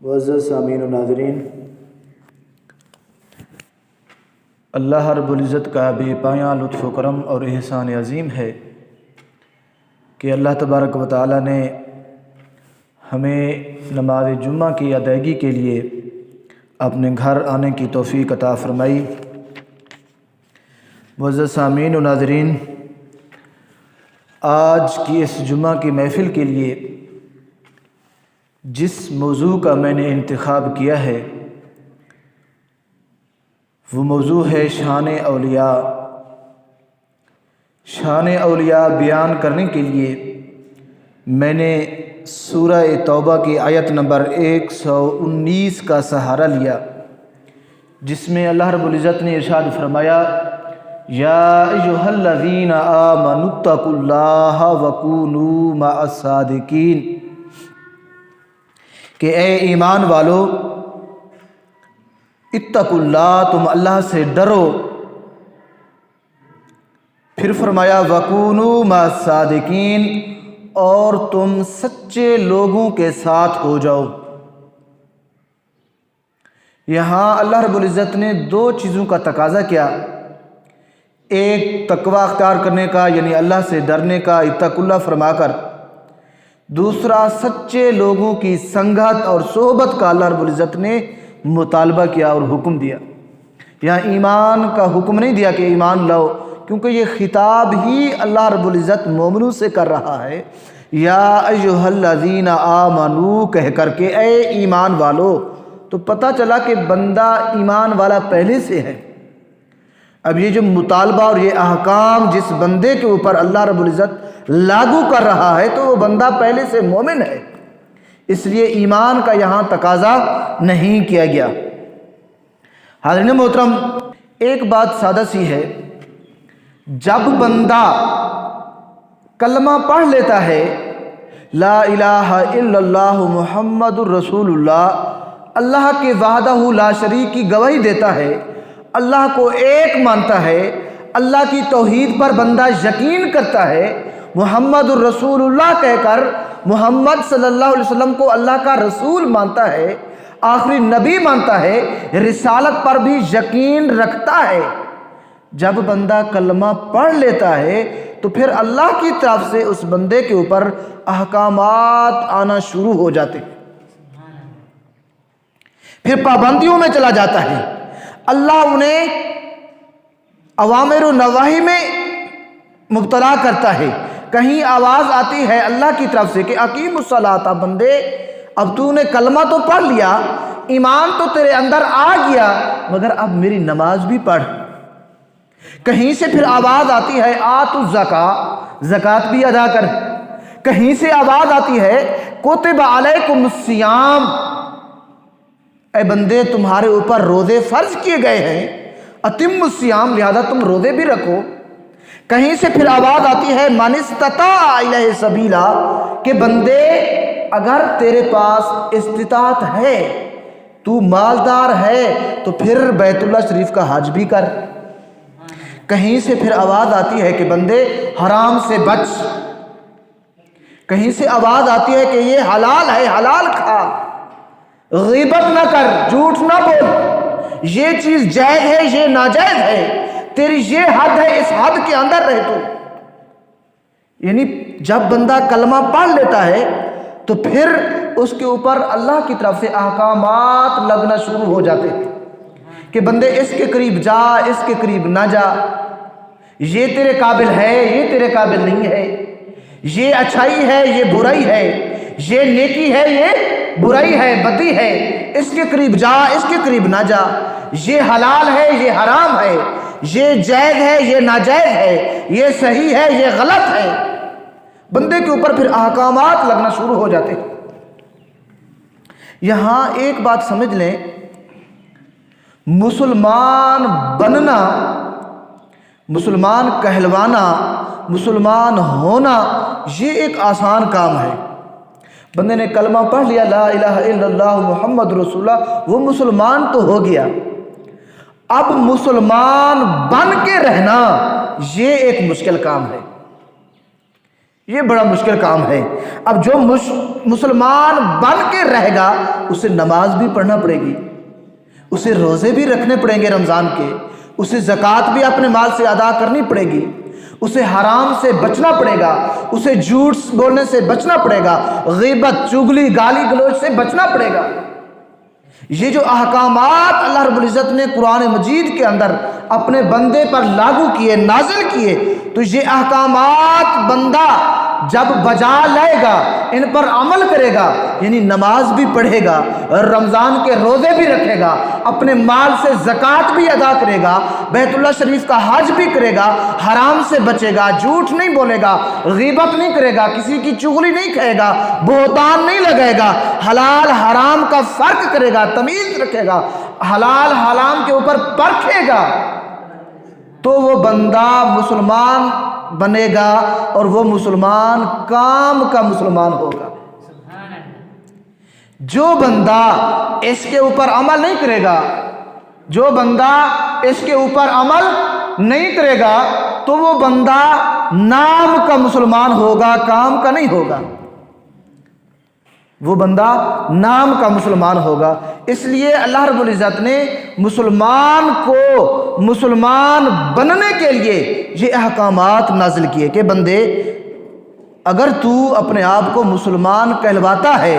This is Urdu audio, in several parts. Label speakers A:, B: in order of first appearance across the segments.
A: معزز سامعین و ناظرین، اللہ رب العزت کا بے پایاں لطف و کرم اور احسان عظیم ہے کہ اللہ تبارک و تعالی نے ہمیں نماز جمعہ کی ادائیگی کے لیے اپنے گھر آنے کی توفیق عطا فرمائی۔ معزز سامعین و ناظرین، آج کی اس جمعہ کی محفل کے لیے جس موضوع کا میں نے انتخاب کیا ہے وہ موضوع ہے شان اولیاء۔ شان اولیاء بیان کرنے کے لیے میں نے سورہ توبہ کی آیت نمبر 119 کا سہارا لیا، جس میں اللہ رب العزت نے ارشاد فرمایا، یا ایھا الذین آمنوا اتقوا اللہ وکونوا مع الصادقین، کہ اے ایمان والو اتقوا اللہ، تم اللہ سے ڈرو۔ پھر فرمایا وکونوا مع الصادقین، اور تم سچے لوگوں کے ساتھ ہو جاؤ۔ یہاں اللہ رب العزت نے دو چیزوں کا تقاضا کیا، ایک تقوی اختیار کرنے کا یعنی اللہ سے ڈرنے کا اتقوا اللہ فرما کر، دوسرا سچے لوگوں کی سنگت اور صحبت کا اللہ رب العزت نے مطالبہ کیا اور حکم دیا۔ یہاں ایمان کا حکم نہیں دیا کہ ایمان لاؤ، کیونکہ یہ خطاب ہی اللہ رب العزت مومنوں سے کر رہا ہے، یا ایھا الذین آمنوا کہہ کر کے اے ایمان والو، تو پتہ چلا کہ بندہ ایمان والا پہلے سے ہے۔ اب یہ جو مطالبہ اور یہ احکام جس بندے کے اوپر اللہ رب العزت لاگو کر رہا ہے تو وہ بندہ پہلے سے مومن ہے، اس لیے ایمان کا یہاں تقاضا نہیں کیا گیا۔ حاضرین محترم، ایک بات سادہ سی ہے، جب بندہ کلمہ پڑھ لیتا ہے لا الہ الا اللہ محمد الرسول اللہ، اللہ کے وحدہ لا شریک کی گواہی دیتا ہے، اللہ کو ایک مانتا ہے، اللہ کی توحید پر بندہ یقین کرتا ہے، محمد الرسول اللہ کہہ کر محمد صلی اللہ علیہ وسلم کو اللہ کا رسول مانتا ہے، آخری نبی مانتا ہے، رسالت پر بھی یقین رکھتا ہے۔ جب بندہ کلمہ پڑھ لیتا ہے تو پھر اللہ کی طرف سے اس بندے کے اوپر احکامات آنا شروع ہو جاتے ہیں، پھر پابندیوں میں چلا جاتا ہے۔ اللہ انہیں اوامر و نواہی میں مبتلا کرتا ہے۔ کہیں آواز آتی ہے اللہ کی طرف سے کہ اقیم الصلاۃ، بندے اب تو نے کلمہ تو پڑھ لیا، ایمان تو تیرے اندر آ گیا، مگر اب میری نماز بھی پڑھ۔ کہیں سے پھر آواز آتی ہے آتوا الزکاۃ، زکوٰۃ بھی ادا کر۔ کہیں سے آواز آتی ہے کتب علیکم الصیام، اے بندے تمہارے اوپر روزے فرض کیے گئے ہیں، اتم الصیام، لہذا تم روزے بھی رکھو۔ کہیں سے پھر آواز آتی ہے من استطاع الیہ سبیلا، کہ بندے اگر تیرے پاس استطاعت ہے، تو مالدار ہے، تو پھر بیت اللہ شریف کا حج بھی کر۔ کہیں سے پھر آواز آتی ہے کہ بندے حرام سے بچ۔ کہیں سے آواز آتی ہے کہ یہ حلال ہے، حلال کھا، غیبت نہ کر، جھوٹ نہ بول، یہ چیز جائز ہے، یہ ناجائز ہے، تیری یہ حد ہے، اس حد کے اندر رہ تو۔ یعنی جب بندہ کلمہ پڑھ لیتا ہے تو پھر اس کے اوپر اللہ کی طرف سے احکامات لگنا شروع ہو جاتے ہیں کہ بندے اس کے قریب جا، اس کے قریب نہ جا، یہ تیرے قابل ہے، یہ تیرے قابل نہیں ہے، یہ اچھائی ہے، یہ برائی ہے، یہ نیکی ہے، یہ برائی ہے، بدی ہے، اس کے قریب جا، اس کے قریب نہ جا، یہ حلال ہے، یہ حرام ہے، یہ جائز ہے، یہ ناجائز ہے، یہ صحیح ہے، یہ غلط ہے۔ بندے کے اوپر پھر احکامات لگنا شروع ہو جاتے ہیں۔ یہاں ایک بات سمجھ لیں، مسلمان بننا، مسلمان کہلوانا، مسلمان ہونا، یہ ایک آسان کام ہے۔ بندے نے کلمہ پڑھ لیا لا الہ الا اللہ محمد رسول اللہ، وہ مسلمان تو ہو گیا۔ اب مسلمان بن کے رہنا یہ ایک مشکل کام ہے۔ یہ بڑا مشکل کام ہے۔ اب جو مسلمان بن کے رہے گا اسے نماز بھی پڑھنا پڑے گی، اسے روزے بھی رکھنے پڑیں گے رمضان کے، اسے زکوٰۃ بھی اپنے مال سے ادا کرنی پڑے گی، اسے حرام سے بچنا پڑے گا، اسے جھوٹ بولنے سے بچنا پڑے گا، غیبت، چغلی، گالی گلوچ سے بچنا پڑے گا۔ یہ جو احکامات اللہ رب العزت نے قرآن مجید کے اندر اپنے بندے پر لاگو کیے، نازل کیے، تو یہ احکامات بندہ جب بجا لائے گا، ان پر عمل کرے گا، یعنی نماز بھی پڑھے گا، رمضان کے روزے بھی رکھے گا، اپنے مال سے زکوٰۃ بھی ادا کرے گا، بیت اللہ شریف کا حج بھی کرے گا، حرام سے بچے گا، جھوٹ نہیں بولے گا، غیبت نہیں کرے گا، کسی کی چغلی نہیں کھائے گا، بہتان نہیں لگائے گا، حلال حرام کا فرق کرے گا، تمیز رکھے گا، حلال حرام کے اوپر پرکھے گا، تو وہ بندہ مسلمان بنے گا اور وہ مسلمان کام کا مسلمان ہوگا۔ جو بندہ اس کے اوپر عمل نہیں کرے گا، جو بندہ اس کے اوپر عمل نہیں کرے گا تو وہ بندہ نام کا مسلمان ہوگا، کام کا نہیں ہوگا، وہ بندہ نام کا مسلمان ہوگا۔ اس لیے اللہ رب العزت نے مسلمان کو مسلمان بننے کے لیے یہ احکامات نازل کیے کہ بندے اگر تو اپنے آپ کو مسلمان کہلواتا ہے،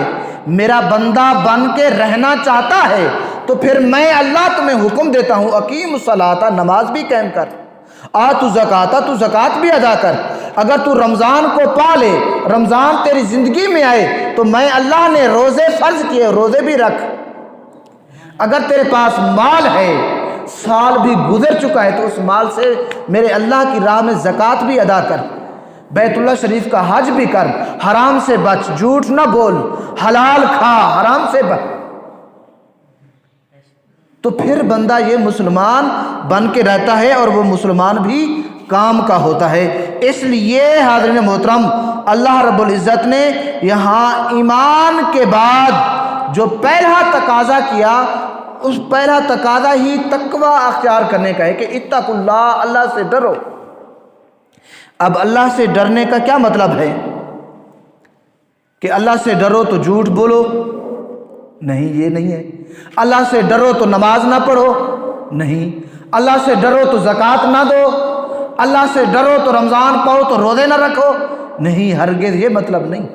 A: میرا بندہ بن کے رہنا چاہتا ہے، تو پھر میں اللہ تمہیں حکم دیتا ہوں اقیم الصلاۃ، نماز بھی قائم کر، آت الزکوٰۃ، تو زکوٰۃ بھی ادا کر۔ اگر تو رمضان کو پا لے، رمضان تیری زندگی میں آئے، تو میں اللہ نے روزے فرض کیے، روزے بھی رکھ۔ اگر تیرے پاس مال ہے، سال بھی گزر چکا ہے، تو اس مال سے میرے اللہ کی راہ میں زکوٰۃ بھی ادا کر، بیت اللہ شریف کا حج بھی کر، حرام سے بچ، جھوٹ نہ بول، حلال کھا، حرام سے بچ۔ تو پھر بندہ یہ مسلمان بن کے رہتا ہے اور وہ مسلمان بھی کام کا ہوتا ہے۔ اس لیے حاضرین محترم، اللہ رب العزت نے یہاں ایمان کے بعد جو پہلا تقاضا کیا، اس پہلا تقاضا ہی تقوی اختیار کرنے کا ہے کہ اتقوا اللہ، اللہ سے ڈرو۔ اب اللہ سے ڈرنے کا کیا مطلب ہے؟ کہ اللہ سے ڈرو تو جھوٹ بولو؟ نہیں، یہ نہیں ہے۔ اللہ سے ڈرو تو نماز نہ پڑھو؟ نہیں۔ اللہ سے ڈرو تو زکوٰۃ نہ دو؟ اللہ سے ڈرو تو رمضان پاؤ تو روزے نہ رکھو؟ نہیں، ہرگز یہ مطلب نہیں،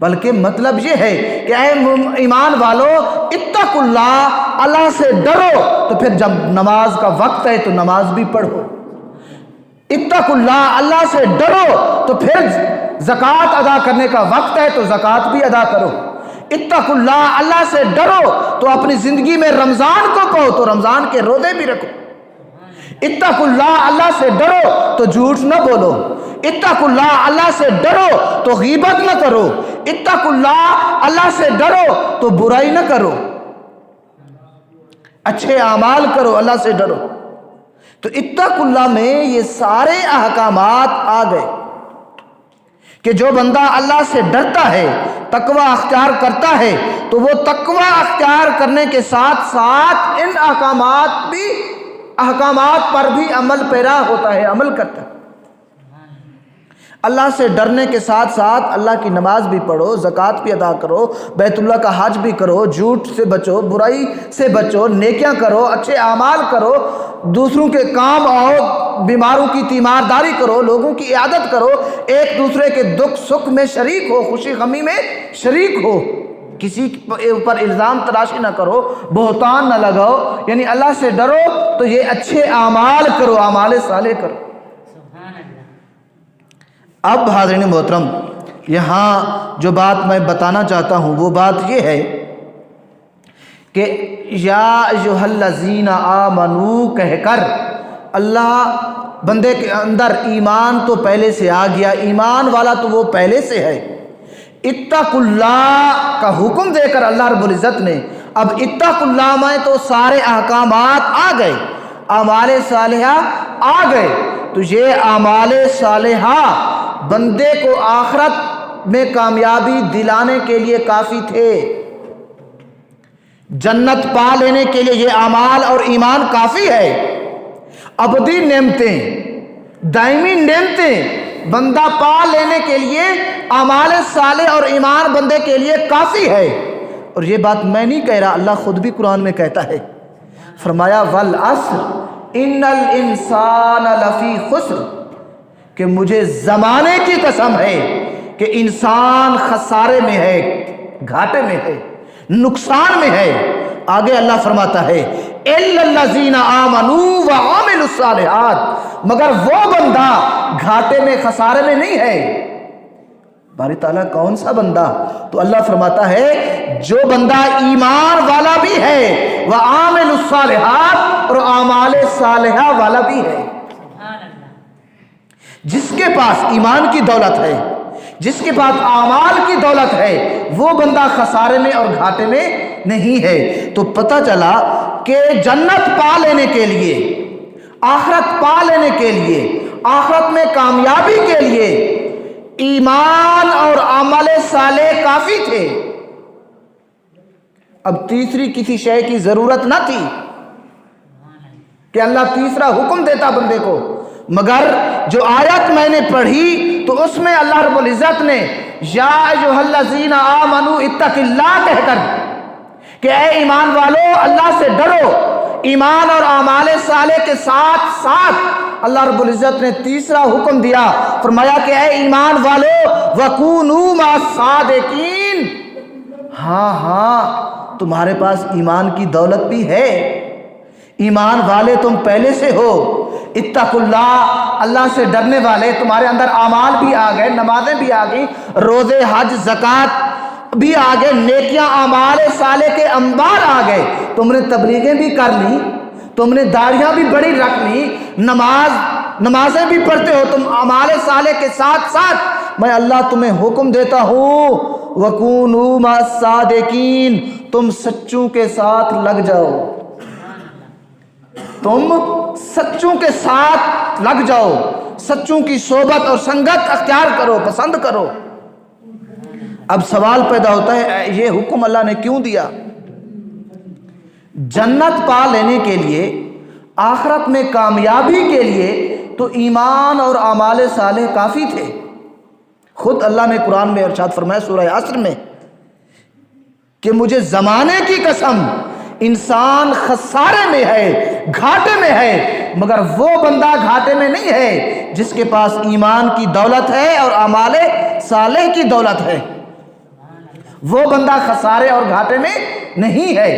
A: بلکہ مطلب یہ ہے کہ اے ایمان والو اتقوا اللہ، اللہ سے ڈرو، تو پھر جب نماز کا وقت ہے تو نماز بھی پڑھو۔ اتقوا اللہ، اللہ سے ڈرو، تو پھر زکوٰۃ ادا کرنے کا وقت ہے تو زکوٰۃ بھی ادا کرو۔ اتقوا اللہ، اللہ سے ڈرو، تو اپنی زندگی میں رمضان کو پاؤ تو رمضان کے روزے بھی رکھو۔ اتقوا اللہ، اللہ سے ڈرو تو جھوٹ نہ بولو۔ اتقوا اللہ، اللہ سے ڈرو تو غیبت نہ کرو۔ اتقوا اللہ، اللہ سے ڈرو تو برائی نہ کرو، اچھے اعمال کرو، اللہ سے ڈرو۔ تو اتقوا اللہ میں یہ سارے احکامات آ گئے کہ جو بندہ اللہ سے ڈرتا ہے، تقوی اختیار کرتا ہے، تو وہ تقوی اختیار کرنے کے ساتھ ساتھ ان احکامات پر بھی عمل پیرا ہوتا ہے، عمل کرتا ہے۔ اللہ سے ڈرنے کے ساتھ ساتھ اللہ کی نماز بھی پڑھو، زکوٰۃ بھی ادا کرو، بیت اللہ کا حج بھی کرو، جھوٹ سے بچو، برائی سے بچو، نیکیاں کرو، اچھے اعمال کرو، دوسروں کے کام آؤ، بیماروں کی تیمارداری کرو، لوگوں کی عیادت کرو، ایک دوسرے کے دکھ سکھ میں شریک ہو، خوشی غمی میں شریک ہو، کسی اوپر الزام تراشی نہ کرو، بہتان نہ لگاؤ، یعنی اللہ سے ڈرو تو یہ اچھے اعمال کرو، اعمال صالح کرو۔ اب حاضرین محترم، یہاں جو بات میں بتانا چاہتا ہوں وہ بات یہ ہے کہ یا ایھا الذین آمنو کہہ کر اللہ بندے کے اندر ایمان تو پہلے سے آ گیا، ایمان والا تو وہ پہلے سے ہے۔ اتقوا اللہ کا حکم دے کر اللہ رب العزت نے اب اتقوا اللہ میں تو سارے احکامات آ گئے، اعمال صالحہ آ گئے، تو یہ اعمال صالحہ بندے کو آخرت میں کامیابی دلانے کے لیے کافی تھے، جنت پا لینے کے لیے یہ اعمال اور ایمان کافی ہے۔ ابدی نعمتیں، دائمی نعمتیں بندہ پا لینے کے لیے اعمال صالح اور ایمان بندے کے لیے کافی ہے۔ اور یہ بات میں نہیں کہہ رہا، اللہ خود بھی قرآن میں کہتا ہے، فرمایا والعصر ان الانسان لفی خسر، کہ مجھے زمانے کی قسم ہے کہ انسان خسارے میں ہے، گھاٹے میں ہے، نقصان میں ہے۔ آگے اللہ فرماتا ہے الا الذین آمنوا وعملوا الصالحات، مگر وہ بندہ گھاٹے میں خسارے میں نہیں ہے۔ باری تعالیٰ کون سا بندہ؟ تو اللہ فرماتا ہے جو بندہ ایمان والا بھی ہے وعامل الصالحات، اور اعمال صالحہ والا بھی ہے۔ جس کے پاس ایمان کی دولت ہے، جس کے پاس اعمال کی دولت ہے، وہ بندہ خسارے میں اور گھاٹے میں نہیں ہے۔ تو پتہ چلا کہ جنت پا لینے کے لیے، آخرت پا لینے کے لیے، آخرت میں کامیابی کے لیے ایمان اور عمل صالح کافی تھے۔ اب تیسری کسی شے کی ضرورت نہ تھی کہ اللہ تیسرا حکم دیتا بندے کو، مگر جو آیت میں نے پڑھی تو اس میں اللہ رب العزت نے یا ایھا الذین آمنوا اتقوا اللہ کہہ کر کہ اے ایمان والو اللہ سے ڈرو، ایمان اور اعمال صالح کے ساتھ ساتھ اللہ رب العزت نے تیسرا حکم دیا، فرمایا کہ اے ایمان والو وَكُونُوا مَعَ الصَّادِقِينَ، ہاں تمہارے پاس ایمان کی دولت بھی ہے، ایمان والے تم پہلے سے ہو، اتقوا اللہ، اللہ سے ڈرنے والے، تمہارے اندر اعمال بھی آ گئے، نمازیں بھی آ گئی، روزے حج زکوٰۃ بھی آ گئے، نیکیاں اعمال صالح کے انبار آ گئے، تم نے تبلیغیں بھی کر لی، تم نے داڑیاں بھی بڑی رکھ لی، نمازیں بھی پڑھتے ہو، تم اعمال صالح کے ساتھ ساتھ میں اللہ تمہیں حکم دیتا ہوں وَكُونُوا مَعَ الصَّادِقِينَ، تم سچوں کے ساتھ لگ جاؤ، تم سچوں کے ساتھ لگ جاؤ، سچوں کی صحبت اور سنگت اختیار کرو، پسند کرو۔ اب سوال پیدا ہوتا ہے یہ حکم اللہ نے کیوں دیا؟ جنت پا لینے کے لیے، آخرت میں کامیابی کے لیے تو ایمان اور اعمال صالح کافی تھے۔ خود اللہ نے قرآن میں ارشاد فرمایا سورہ عصر میں کہ مجھے زمانے کی قسم انسان خسارے میں ہے، گھاٹے میں ہے، مگر وہ بندہ گھاٹے میں نہیں ہے جس کے پاس ایمان کی دولت ہے اور اعمال صالح کی دولت ہے، وہ بندہ خسارے اور گھاٹے میں نہیں ہے۔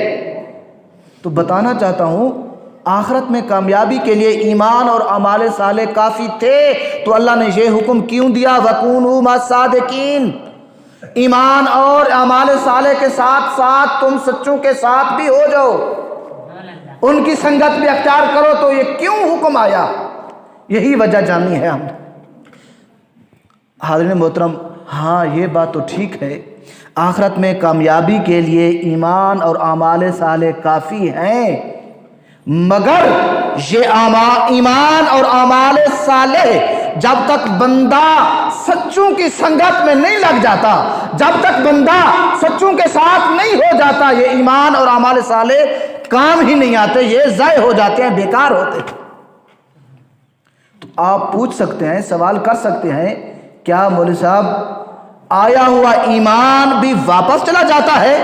A: تو بتانا چاہتا ہوں آخرت میں کامیابی کے لیے ایمان اور اعمال صالح کافی تھے، تو اللہ نے یہ حکم کیوں دیا وَكُونُوا مَعَ الصَّادِقِينَ، ایمان اور اعمال صالح کے ساتھ ساتھ تم سچوں کے ساتھ بھی ہو جاؤ، ان کی سنگت بھی اختیار کرو۔ تو یہ کیوں حکم آیا؟ یہی وجہ جانی ہے ہم۔ حاضرین محترم، ہاں یہ بات تو ٹھیک ہے، آخرت میں کامیابی کے لیے ایمان اور اعمال صالح کافی ہیں، مگر یہ ایمان اور اعمال صالح جب تک بندہ سچوں کی سنگت میں نہیں لگ جاتا، جب تک بندہ سچوں کے ساتھ نہیں ہو جاتا، یہ ایمان اور اعمال صالح کام ہی نہیں آتے، یہ ضائع ہو جاتے ہیں، بیکار ہوتے ہیں۔ تو آپ پوچھ سکتے ہیں، سوال کر سکتے ہیں، کیا مولوی صاحب آیا ہوا ایمان بھی واپس چلا جاتا ہے؟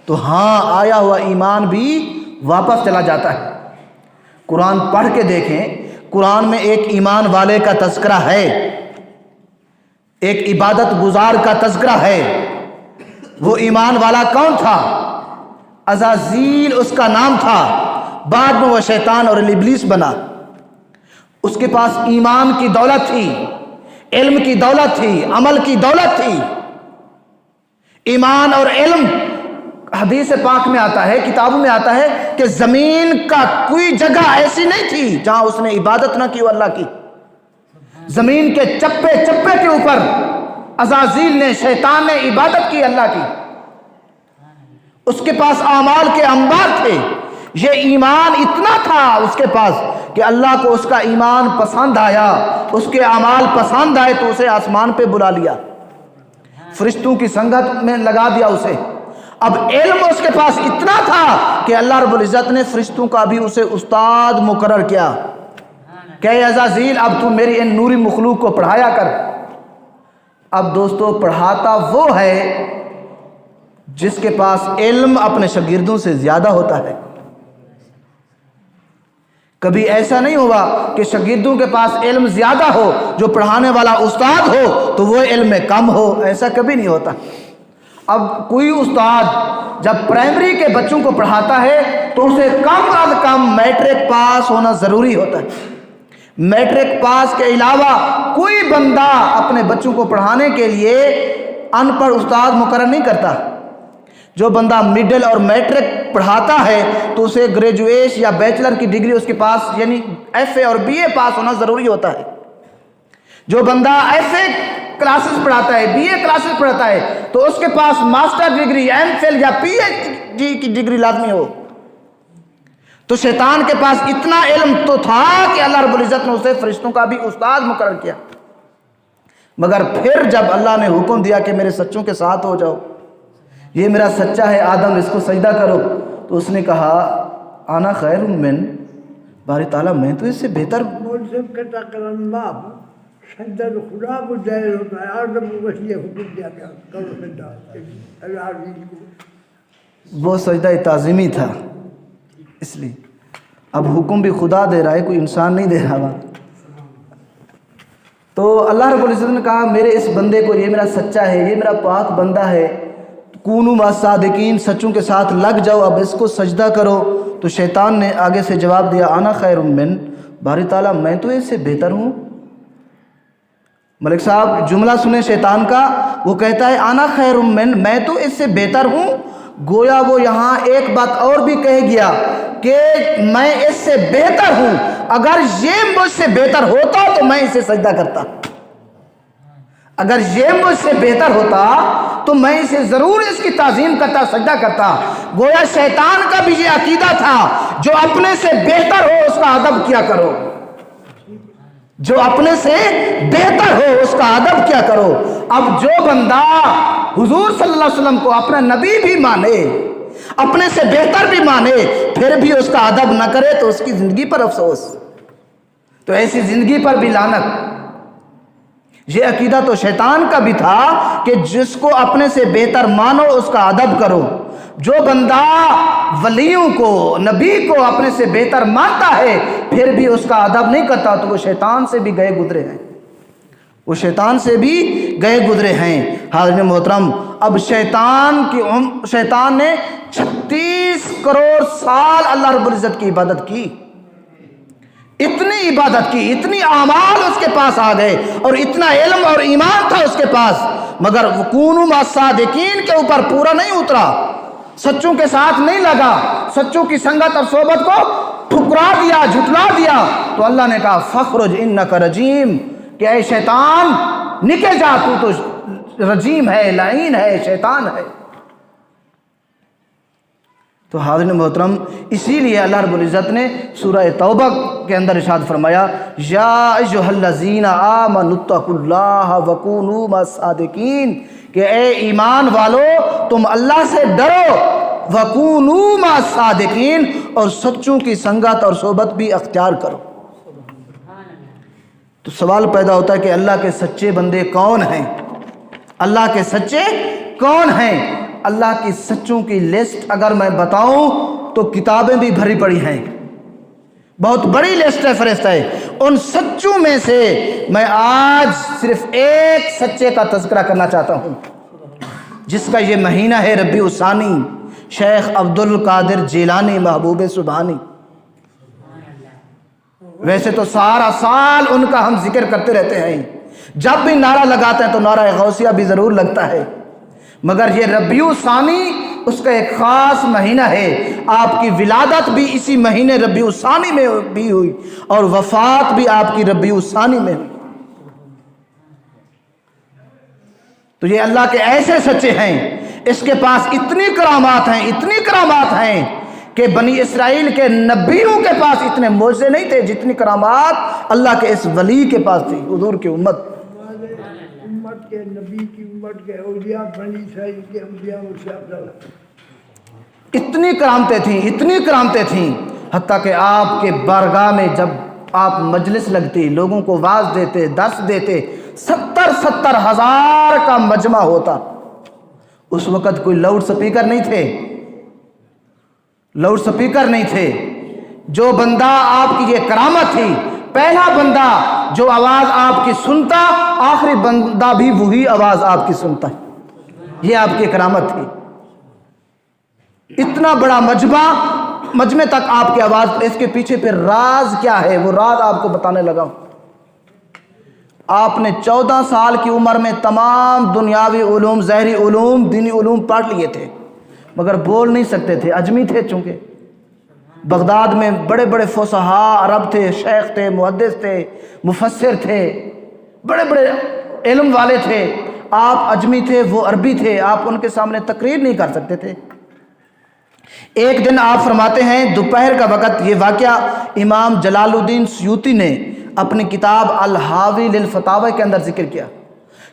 A: تو ہاں، آیا ہوا ایمان بھی واپس چلا جاتا ہے۔ قرآن پڑھ کے دیکھیں، قرآن میں ایک ایمان والے کا تذکرہ ہے، ایک عبادت گزار کا تذکرہ ہے۔ وہ ایمان والا کون تھا؟ عزازیل اس کا نام تھا، بعد میں وہ شیطان اور ابلیس بنا۔ اس کے پاس ایمان کی دولت تھی، علم کی دولت تھی، عمل کی دولت تھی۔ ایمان اور علم، حدیث پاک میں آتا ہے، کتابوں میں آتا ہے کہ زمین کا کوئی جگہ ایسی نہیں تھی جہاں اس نے عبادت نہ کی ہو اللہ کی۔ زمین کے چپے چپے کے اوپر عزازیل نے، شیطان نے عبادت کی اللہ کی۔ اس کے پاس اعمال کے انبار تھے، یہ ایمان اتنا تھا اس کے پاس کہ اللہ کو اس کا ایمان پسند آیا، اس کے اعمال پسند آئے تو اسے آسمان پہ بلا لیا، فرشتوں کی سنگت میں لگا دیا اسے۔ اب علم اس کے پاس اتنا تھا کہ اللہ رب العزت نے فرشتوں کا بھی اسے استاد مقرر کیا۔ کہ اے عزازیل اب تو میری ان نوری مخلوق کو پڑھایا کر۔ اب دوستو پڑھاتا وہ ہے جس کے پاس علم اپنے شاگردوں سے زیادہ ہوتا ہے۔ کبھی ایسا نہیں ہوا کہ شاگردوں کے پاس علم زیادہ ہو، جو پڑھانے والا استاد ہو تو وہ علم میں کم ہو، ایسا کبھی نہیں ہوتا۔ اب کوئی استاد جب پرائمری کے بچوں کو پڑھاتا ہے تو اسے کم از کم میٹرک پاس ہونا ضروری ہوتا ہے۔ میٹرک پاس کے علاوہ کوئی بندہ اپنے بچوں کو پڑھانے کے لیے ان پڑھ استاد مقرر نہیں کرتا۔ جو بندہ مڈل اور میٹرک پڑھاتا ہے تو اسے گریجویٹ یا بیچلر کی ڈگری اس کے پاس یعنی ایف اے اور بی اے پاس ہونا ضروری ہوتا ہے۔ جو بندہ ایف اے کلاسز پڑھاتا ہے، بی اے کلاسز پڑھاتا ہے تو اس کے پاس ماسٹر ڈگری، ایم فل یا پی ایچ ڈی کی ڈگری لازمی ہو۔ تو شیطان کے پاس اتنا علم تو تھا کہ اللہ رب العزت نے اسے فرشتوں کا بھی استاد مقرر کیا، مگر پھر جب اللہ نے حکم دیا کہ میرے سچوں کے ساتھ ہو جاؤ، یہ میرا سچا ہے آدم اس کو سجدہ کرو، تو اس نے کہا انا خیر من، باری تعالیٰ میں تو اس سے بہتر
B: سجدہ تو خدا کو جائز ہوتا ہے، آدم کو بس یہ حکم دیا گیا کرو سجدہ اللہ عزیز کو۔
A: وہ سجدہ تعظیمی تھا، اس لیے اب حکم بھی خدا دے رہا ہے، کوئی انسان نہیں دے رہا۔ تو اللہ رب العزت نے کہا میرے اس بندے کو، یہ میرا سچا ہے، یہ میرا پاک بندہ ہے، کونوا مع الصادقین، سچوں کے ساتھ لگ جاؤ، اب اس کو سجدہ کرو۔ تو شیطان نے آگے سے جواب دیا انا خیر من، باری تعالیٰ میں تو اس سے بہتر ہوں۔ ملک صاحب جملہ سنیں شیطان کا، وہ کہتا ہے انا خیر من، میں تو اس سے بہتر ہوں۔ گویا وہ یہاں ایک بات اور بھی کہہ گیا کہ میں اس سے بہتر ہوں، اگر یہ مجھ سے بہتر ہوتا تو میں اسے سجدہ کرتا، اگر یہ مجھ سے بہتر ہوتا تو میں اسے ضرور اس کی تعظیم کرتا، سجدہ کرتا۔ گویا شیطان کا بھی یہ عقیدہ تھا جو اپنے سے بہتر ہو اس کا ادب کیا کرو، جو اپنے سے بہتر ہو اس کا ادب کیا کرو۔ اب جو بندہ حضور صلی اللہ علیہ وسلم کو اپنا نبی بھی مانے، اپنے سے بہتر بھی مانے، پھر بھی اس کا ادب نہ کرے تو اس کی زندگی پر افسوس، تو ایسی زندگی پر بھی لعنت۔ یہ عقیدہ تو شیطان کا بھی تھا کہ جس کو اپنے سے بہتر مانو اس کا ادب کرو۔ جو بندہ ولیوں کو، نبی کو اپنے سے بہتر مانتا ہے پھر بھی اس کا ادب نہیں کرتا تو وہ شیطان سے بھی گئے گزرے ہیں، وہ شیطان سے بھی گئے گزرے ہیں۔ حاضرین محترم، اب شیطان نے 36 کروڑ سال اللہ رب العزت کی عبادت کی، اتنی عبادت کی، اتنی اعمال اس کے پاس آ گئے اور اتنا علم اور ایمان تھا اس کے پاس، مگر کونوا مع الصادقین کے اوپر پورا نہیں اترا، سچوں کے ساتھ نہیں لگا، سچوں کی سنگت اور صحبت کو ٹھکرا دیا، جھٹلا دیا۔ تو اللہ نے کہا فخرج انک رجیم، کہ اے شیطان نکل جا، تو رجیم ہے، لعین ہے، شیطان ہے۔ تو حاضرین محترم، اسی لیے اللہ رب العزت نے سورہ توبہ کے اندر ارشاد فرمایا یا ایھا الذین آمنوا اتقوا اللہ وکونوا مع الصادقین، کہ اے ایمان والو تم اللہ سے ڈرو، وکونوا مع الصادقین، اور سچوں کی سنگت اور صحبت بھی اختیار کرو۔ تو سوال پیدا ہوتا ہے کہ اللہ کے سچے بندے کون ہیں؟ اللہ کے سچے کون ہیں؟ اللہ کی سچوں کی لسٹ اگر میں بتاؤں تو کتابیں بھی بھری پڑی ہیں، بہت بڑی لسٹ ہے، فہرست ہے۔ ان سچوں میں سے میں آج صرف ایک سچے کا تذکرہ کرنا چاہتا ہوں، جس کا یہ مہینہ ہے ربیع الثانی، شیخ عبد القادر جیلانی محبوب سبحانی۔ ویسے تو سارا سال ان کا ہم ذکر کرتے رہتے ہیں، جب بھی نعرہ لگاتے ہیں تو نعرہ غوثیہ بھی ضرور لگتا ہے، مگر یہ ربیع الثانی اس کا ایک خاص مہینہ ہے۔ آپ کی ولادت بھی اسی مہینے ربیع الثانی میں بھی ہوئی اور وفات بھی آپ کی ربیع الثانی میں ہوئی۔ تو یہ اللہ کے ایسے سچے ہیں، اس کے پاس اتنی کرامات ہیں، اتنی کرامات ہیں کہ بنی اسرائیل کے نبیوں کے پاس اتنے معجزے نہیں تھے جتنی کرامات اللہ کے اس ولی کے پاس تھی، حضور کی امت
B: کے نبی کی امت کے اولیاء، بنی اسرائیل کے اولیاء سے افضل، اتنی
A: کرامتیں تھیں، اتنی کرامتیں تھیں، حتیٰ کہ آپ کے بارگاہ میں جب آپ مجلس لگتی، لوگوں کو واعظ دیتے، درس دیتے، 70 ہزار کا مجمع ہوتا۔ اس وقت کوئی لاؤڈ سپیکر نہیں تھے، لاؤڈ سپیکر نہیں تھے۔ جو بندہ آپ کی یہ کرامت تھی، پہلا بندہ جو آواز آپ کی سنتا، آخری بندہ بھی وہی آواز آپ کی سنتا، یہ آپ کی کرامت تھی۔ اتنا بڑا مجمع تک آپ کی آواز، اس کے پیچھے پھر راز کیا ہے، وہ راز آپ کو بتانے لگا ہوں۔ آپ نے 14 سال کی عمر میں تمام دنیاوی علوم، ظاہری علوم، دینی علوم پڑھ لیے تھے، مگر بول نہیں سکتے تھے، عجمی تھے۔ چونکہ بغداد میں بڑے بڑے فصحاء عرب تھے، شیخ تھے، محدث تھے، مفسر تھے، بڑے بڑے علم والے تھے، آپ عجمی تھے، وہ عربی تھے، آپ ان کے سامنے تقریر نہیں کر سکتے تھے۔ ایک دن آپ فرماتے ہیں دوپہر کا وقت، یہ واقعہ امام جلال الدین سیوطی نے اپنی کتاب الحاوی للفتاوی کے اندر ذکر کیا،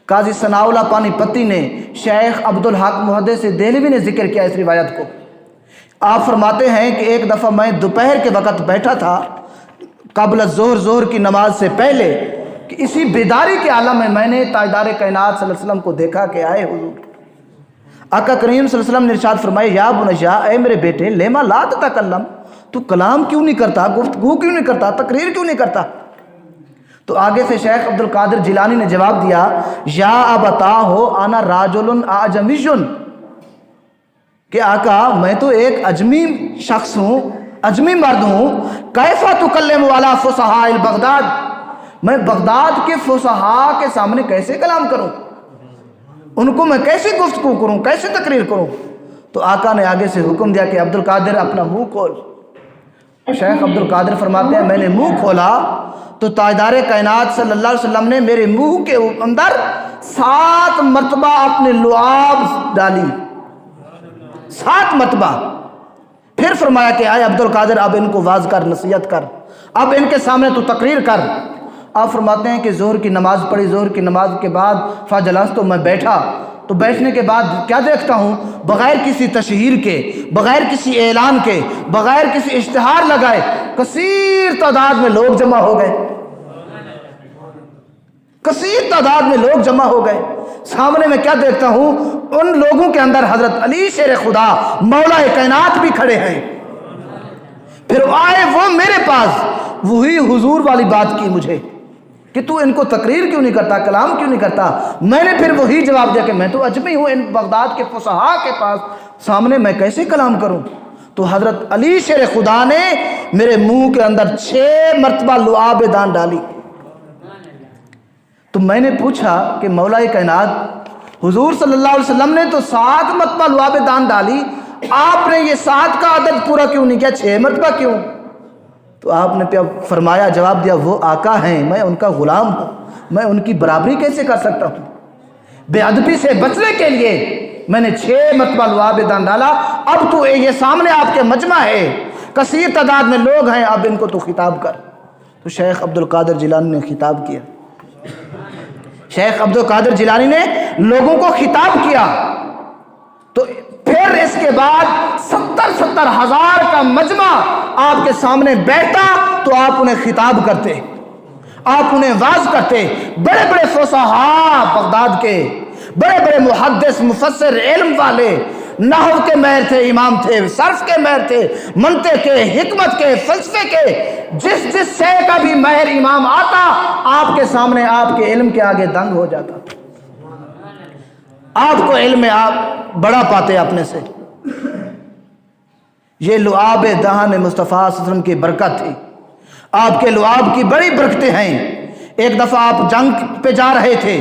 A: قاضی ثناء اللہ پانی پتی نے، شیخ عبدالحق محدث دہلوی نے ذکر کیا اس روایت کو۔ آپ فرماتے ہیں کہ ایک دفعہ میں دوپہر کے وقت بیٹھا تھا قبل ظہر کی نماز سے پہلے، کہ اسی بیداری کے عالم میں نے تاجدار کائنات صلی اللہ علیہ وسلم کو دیکھا کہ آئے حضور۔ آقا کریم صلی اللہ علیہ وسلم نے ارشاد فرمایا، یا بنیا، اے میرے بیٹے، لیما لا تتکلم، تو کلام کیوں نہیں کرتا، گفتگو کیوں نہیں کرتا، تقریر کیوں نہیں کرتا؟ تو آگے سے شیخ عبد القادر جیلانی نے جواب دیا، یا ابتاہو انا راجل اعجمی، کہ آقا میں تو ایک عجمی شخص ہوں، عجمی مرد ہوں، کیف تکلم علی فصحاء البغداد، میں بغداد کے فصحاء کے سامنے کیسے کلام کروں، ان کو میں کیسے گفتگو کروں، کیسے تقریر کروں؟ تو آقا نے آگے سے حکم دیا کہ عبد القادر اپنا منہ کھول۔ شیخ عبد القادر فرماتے ہیں میں نے منہ کھولا تو تاجدار کائنات صلی اللہ علیہ وسلم نے میرے منہ کے اندر 7 مرتبہ اپنے لعاب ڈالی، 7 مرتبہ۔ پھر فرمایا کہ آئے عبد القادر، اب ان کو واعظ کر، نصیحت کر، اب ان کے سامنے تو تقریر کر۔ آپ فرماتے ہیں کہ ظہر کی نماز پڑھی، ظہر کی نماز کے بعد فجلست، تو میں بیٹھا، تو بیٹھنے کے بعد کیا دیکھتا ہوں، بغیر کسی تشہیر کے، بغیر کسی اعلان کے، بغیر کسی اشتہار لگائے کثیر تعداد میں لوگ جمع ہو گئے، کثیر تعداد میں لوگ جمع ہو گئے۔ سامنے میں کیا دیکھتا ہوں، ان لوگوں کے اندر حضرت علی شیر خدا مولا کائنات بھی کھڑے ہیں۔ پھر آئے وہ میرے پاس، وہی حضور والی بات کی مجھے کہ تو ان کو تقریر کیوں نہیں کرتا، کلام کیوں نہیں کرتا؟ میں نے پھر وہی جواب دیا کہ میں تو عجمی ہوں، ان بغداد کے فصحاء کے پاس سامنے میں کیسے کلام کروں؟ تو حضرت علی شیر خدا نے میرے منہ کے اندر 6 مرتبہ لعاب دان ڈالی۔ تو میں نے پوچھا کہ مولا کائنات، حضور صلی اللہ علیہ وسلم نے تو 7 مرتبہ لعاب دان ڈالی، آپ نے یہ 7 کا عدد پورا کیوں نہیں کیا، 6 مرتبہ کیوں؟ تو آپ نے فرمایا، جواب دیا، وہ آقا ہیں، میں ان کا غلام ہوں، میں ان کی برابری کیسے کر سکتا ہوں؟ بے ادبی سے بچنے کے لیے میں نے 6 مرتبہ لعاب دان ڈالا۔ اب تو یہ سامنے آپ کے مجمع ہے، کثیر تعداد میں لوگ ہیں، اب ان کو تو خطاب کر۔ تو شیخ عبد القادر جیلانی نے خطاب کیا، شیخ عبد القادر جیلانی نے لوگوں کو خطاب کیا۔ تو پھر اس کے بعد 70 ہزار کا مجمع آپ کے سامنے بیٹھتا تو آپ انہیں خطاب کرتے، آپ انہیں واعظ کرتے۔ بڑے بڑے فصحاء بغداد کے، بڑے بڑے محدث، مفسر، علم والے، نحو کے ماہر تھے، امام تھے، صرف کے ماہر تھے، منطق کے، حکمت کے، فلسفے کے، جس شے کا بھی ماہر امام آتا آپ کے سامنے، آپ کے علم کے آگے دنگ ہو جاتا، آپ کو علم میں آپ بڑا پاتے اپنے سے۔ یہ لعاب دہن مصطفیٰ صلی اللہ علیہ وسلم کی برکت تھی، آپ کے لعاب کی بڑی برکتیں ہیں۔ ایک دفعہ آپ جنگ پہ جا رہے تھے،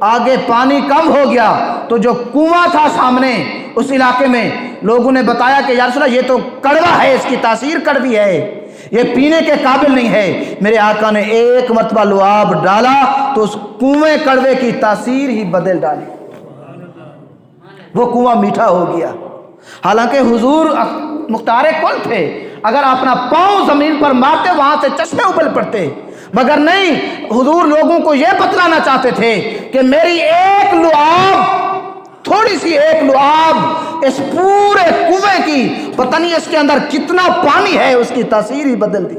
A: آگے پانی کم ہو گیا، تو جو کنواں تھا سامنے اس علاقے میں، لوگوں نے بتایا کہ یا رسول اللہ، یہ تو کڑوا ہے، اس کی تاثیر کڑوی ہے، یہ پینے کے قابل نہیں ہے۔ میرے آقا نے 1 مرتبہ لعاب ڈالا تو اس کنویں کڑوے کی تاثیر ہی بدل ڈالی، وہ کنواں میٹھا ہو گیا۔ حالانکہ حضور مختار کل تھے، اگر اپنا پاؤں زمین پر مارتے وہاں سے چشمے ابل پڑتے، مگر نہیں، حضور لوگوں کو یہ بتلانا چاہتے تھے کہ میری ایک لعاب، تھوڑی سی ایک لعاب اس پورے کنویں کی، پتہ نہیں اس کے اندر کتنا پانی ہے، اس کی تاثیر ہی بدل دی۔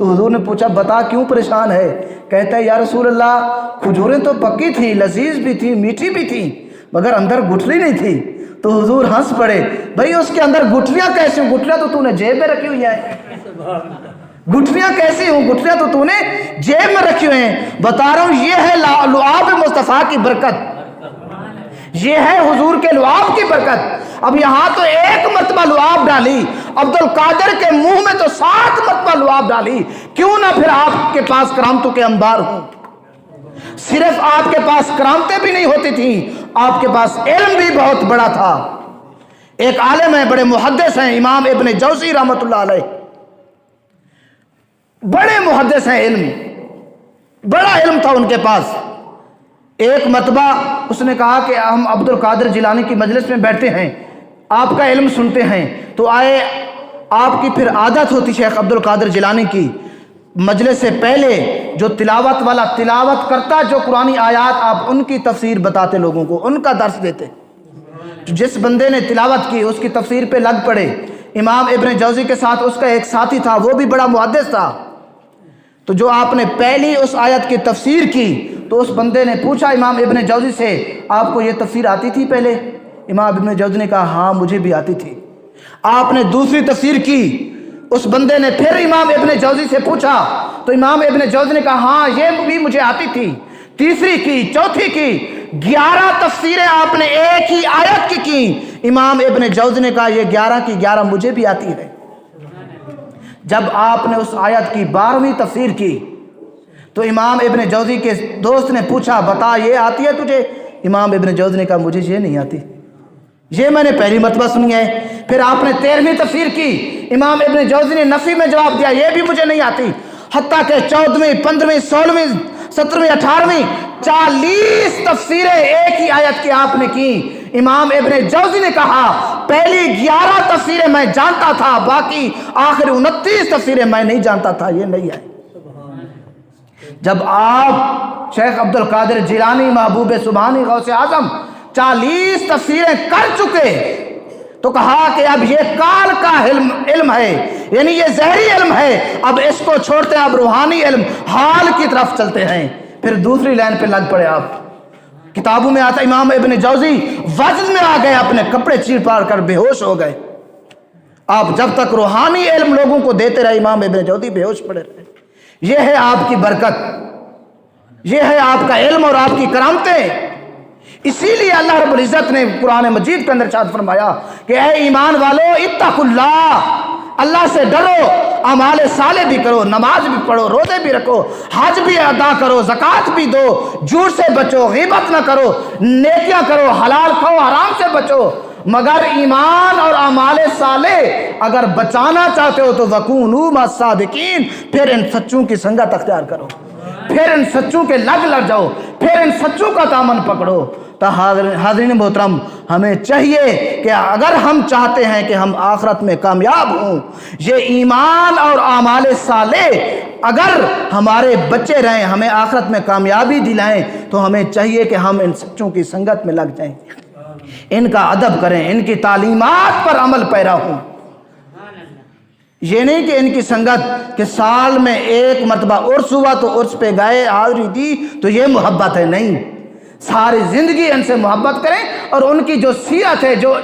A: تو حضور نے پوچھا بتا کیوں پریشان ہے؟ کہتا ہے یا رسول اللہ کھجوریں تو پکی تھیں، لذیذ بھی تھیں، میٹھی بھی تھیں، مگر اندر گٹھلی نہیں تھی۔ تو حضور ہنس پڑے، بھئی اس کے اندر گٹھلیاں کیسی ہوں؟ گٹھلیاں تو نے جیب میں رکھی ہوئی ہیں۔ گٹھلیاں کیسی ہوں؟ گٹھلیاں تو نے جیب میں رکھی ہوئی ہیں۔ بتا رہا ہوں یہ ہے لعاب مصطفیٰ کی برکت، یہ ہے حضور کے لعاب کی برکت۔ اب یہاں تو ایک مرتبہ لعاب ڈالی، عبد القادر کے منہ میں تو 7 مرتبہ لعاب ڈالی، کیوں نہ پھر آپ کے پاس کرامتوں کے انبار ہوں۔ صرف آپ کے پاس کرامتیں بھی نہیں ہوتی تھیں، آپ کے پاس علم بھی بہت بڑا تھا۔ ایک عالم ہے، بڑے محدث ہیں، امام ابن جوزی رحمۃ اللہ علیہ، بڑے محدث ہیں، علم بڑا علم تھا ان کے پاس۔ ایک مرتبہ اس نے کہا کہ ہم عبد القادر جیلانی کی مجلس میں بیٹھتے ہیں، آپ کا علم سنتے ہیں، تو آئے آپ کی پھر عادت ہوتی شیخ عبد القادر جیلانی کی مجلس سے پہلے جو تلاوت والا تلاوت کرتا، جو قرآنی آیات آپ ان کی تفسیر بتاتے لوگوں کو، ان کا درس دیتے۔ جس بندے نے تلاوت کی اس کی تفسیر پہ لگ پڑے۔ امام ابن جوزی کے ساتھ اس کا ایک ساتھی تھا، وہ بھی بڑا محدث تھا، تو جو آپ نے پہلی اس آیت کی تفسیر کی تو اس بندے نے پوچھا امام ابن جوزی سے آپ کو یہ تفسیر آتی تھی پہلے؟ امام ابن جوزی نے کہا ہاں مجھے بھی آتی تھی۔ آپ نے دوسری تفسیر کی، اس بندے نے پھر امام ابن جوزی سے پوچھا تو امام ابن جوزی نے کہا ہاں یہ بھی مجھے آتی تھی۔ تیسری کی، چوتھی کی، 11 تفسیریں آپ نے ایک ہی آیت کی امام ابن جوزی نے کہا یہ 11 کی 11 مجھے بھی آتی ہے۔ جب آپ نے اس آیت کی 12ویں تفسیر کی تو امام ابن جوزی کے دوست نے پوچھا بتا یہ آتی ہے تجھے؟ امام ابن جوزی نے کہا مجھے یہ نہیں آتی، یہ میں نے پہلی مرتبہ سنی ہے۔ پھر آپ نے 13ویں تفسیر کی، امام ابن جوزی نے نفی میں جواب دیا یہ بھی مجھے نہیں آتی، حتیٰ کہ 14ویں، 15ویں، 16ویں، 17ویں، 18ویں 40 تفسیریں ایک ہی آیت کی آپ نے کی۔ امام ابن جوزی نے کہا پہلی 11 تفسیریں میں جانتا تھا، باقی آخر 29 تفسیریں میں نہیں جانتا تھا، یہ نہیں آئی۔ جب آپ شیخ عبد القادر جیلانی محبوب سبحانی غوث اعظم 40 تفسیریں کر چکے تو کہا کہ اب یہ کال کا علم ہے، یعنی یہ ظاہری علم ہے، اب اس کو چھوڑتے ہیں، اب روحانی علم حال کی طرف چلتے ہیں۔ پھر دوسری لائن پہ لگ پڑے آپ۔ کتابوں میں آتا امام ابن جوزی وزن میں آ گئے، اپنے کپڑے چیر پار کر بے ہوش ہو گئے۔ آپ جب تک روحانی علم لوگوں کو دیتے رہے امام ابن جوزی بے ہوش پڑے رہے۔ یہ ہے آپ کی برکت، یہ ہے آپ کا علم اور آپ کی کرامتیں۔ اسی لیے اللہ رب العزت نے قرآن مجید کے اندر ارشاد فرمایا کہ اے ایمان والو اتقوا اللہ، اللہ سے ڈرو، اعمال صالح بھی کرو، نماز بھی پڑھو، روزے بھی رکھو، حج بھی ادا کرو، زکوٰۃ بھی دو، جھوٹ سے بچو، غیبت نہ کرو، نیکیاں کرو، حلال کھاؤ، حرام سے بچو، مگر ایمان اور اعمال صالح اگر بچانا چاہتے ہو تو وَكُونُوا مَعَ الصَّادِقِينَ، پھر ان سچوں کی سنگت اختیار کرو، پھر ان سچوں کے لگ جاؤ، پھر ان سچوں کا دامن پکڑو۔ تو حاضرین محترم، ہمیں چاہیے کہ اگر ہم چاہتے ہیں کہ ہم آخرت میں کامیاب ہوں، یہ ایمان اور اعمال صالح اگر ہمارے بچے رہیں، ہمیں آخرت میں کامیابی دلائیں، تو ہمیں چاہیے کہ ہم ان سچوں کی سنگت میں لگ جائیں، ان کا ادب کریں، ان کی تعلیمات پر عمل پیرا ہوں۔ یہ نہیں کہ ان کی سنگت کہ سال میں ایک مرتبہ عرس ہوا تو عرس پہ گئے، حاضری دی تو یہ محبت ہے، نہیں، ساری زندگی ان سے محبت کریں، اور ان کی جو سیرت ہے، جو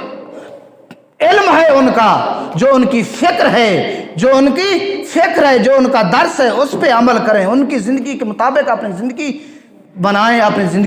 A: علم ہے ان کا، جو ان کی فکر ہے، جو ان کی فکر ہے، جو ان کا درس ہے، اس پہ عمل کریں، ان کی زندگی کے مطابق اپنی زندگی بنائیں، اپنی زندگی